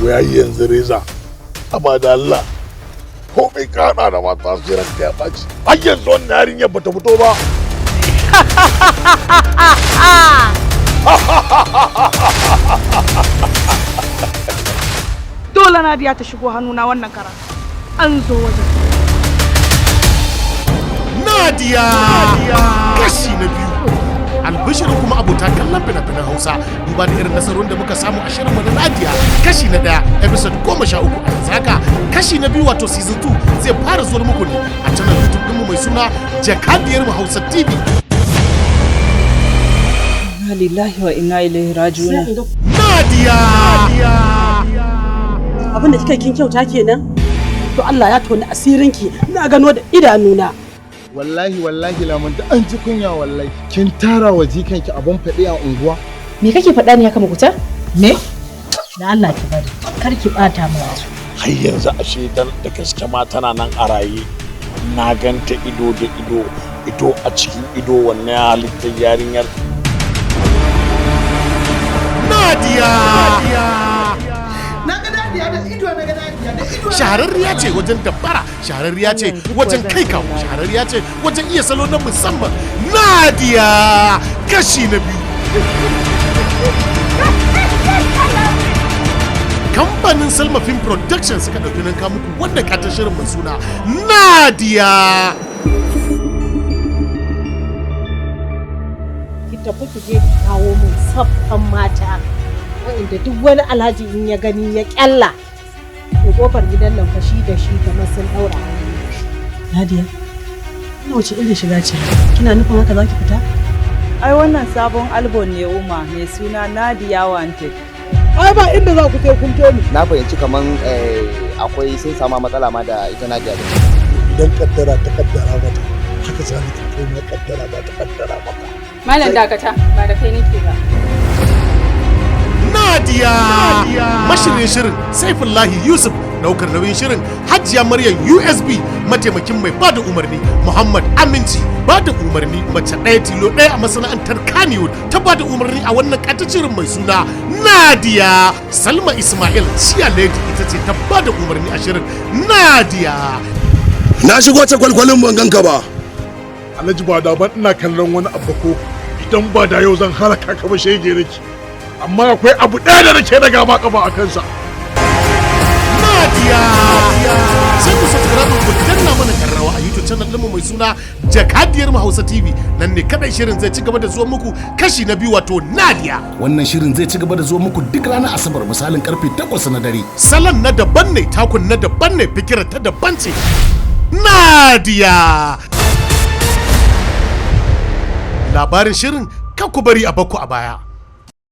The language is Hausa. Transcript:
wai yanzu reza amma da Allah ko mai kana da mata sai ranka ya baci har yanzu wannan yarinyar bata fito ba. Dole Nadiya ta shigo hannuna wannan kara. An zo wajen. Nadiya kashi na biyu. Albishirin kuma abota kallon fina-finan Hausa duba da irin nasarorin da muka samu a shirinmu na Nadiya kashi na 1 episode 13 a yanzu haka kashi na 2 wato season 2 zai fara zuwa muku ne a channel YouTube ɗinmu mai suna Jakadiyar mu Hausa TV. Inna lillahi wa inna ilaihi raji'un. Nadiya abin da kika kin kyauta kenan to Allah ya toni asirinki na gano da idanuna. Wallahi lamun da an ji kunya wallahi kin tara wa jikanki abun faɗi a unguwa. Me kake faɗa ne haka makuta? Me? Da Allah ki bari kar ki bata mu wasu. Har yanzu ashe dan da gaske ma tana nan a raye. Na ganta ido da ido a cikin ido wannan halittar yarinyar. Nadiya Na ga Nadiya da ido na ga Nadiya da ido. shahararriya ce wajen dabbara, shahararriya ce wajen kai kawo, shahararriya ce wajen iya salo na musamman. Nadiya kashi na 2. Kamfanin Salma Film Production suka ɗauki nan kawo muku wanda katon shirin mai suna Nadiya. Ki tafi ki je kawo mun saffan mata wanda duk wani alhaji in ya gani ya kyalla to kofar gidan nan fashi da shi kamar sun daura. Nadiya, ina wace irin shiga ce? Kina nufin haka zaki fita? Ai wannan sabon album ne Uma mai suna Nadiya Wanted. Ai ba inda za ku kai kun toni. Na fahimci kaman akwai sun sama matsala ma da ita Nadiya din. Idan kaddara ta kaddara mata haka zalika kai ma kaddara ba ta kaddara maka. Malam dakata ba da kai nake ba. Nadiya mashirin shirin Saifullahi Yusuf, daukar nauyin shirin Hajiya Maryam USB, mataimakin mai bada umarni Muhammad Aminci, bada umarni mace ɗaya tilo ɗaya a masana'antar Kannywood ta bada umarni a wannan shirin mai suna Nadiya. Salma Ismail Chia Lady ita ce ta bada umarni a shirin Nadiya. Na shigo ta kwalkwalin ban ganka ba. Alhaji ba da ban ina kallon wani abu ko idan ba da yau zan halaka ka ba shege nake. Amma akwai abu ɗaya da nake daga ma kafa a kansa. Nadiya sai ku subscribe ku danna mana karrawa a YouTube channel ɗinmu mai suna Jakadiyar mu Hausa TV. Nan ne kadai shirin zai ci gaba da zuwa muku kashi na 2 wato Nadiya. Wannan shirin zai ci gaba da zuwa muku duk ranar Asabar misalin karfe 8 na dare. Salon na daban ne, takun na daban ne, fikirar ta daban ce. Nadiya. Labarin shirin kan ku bari a bakku a baya.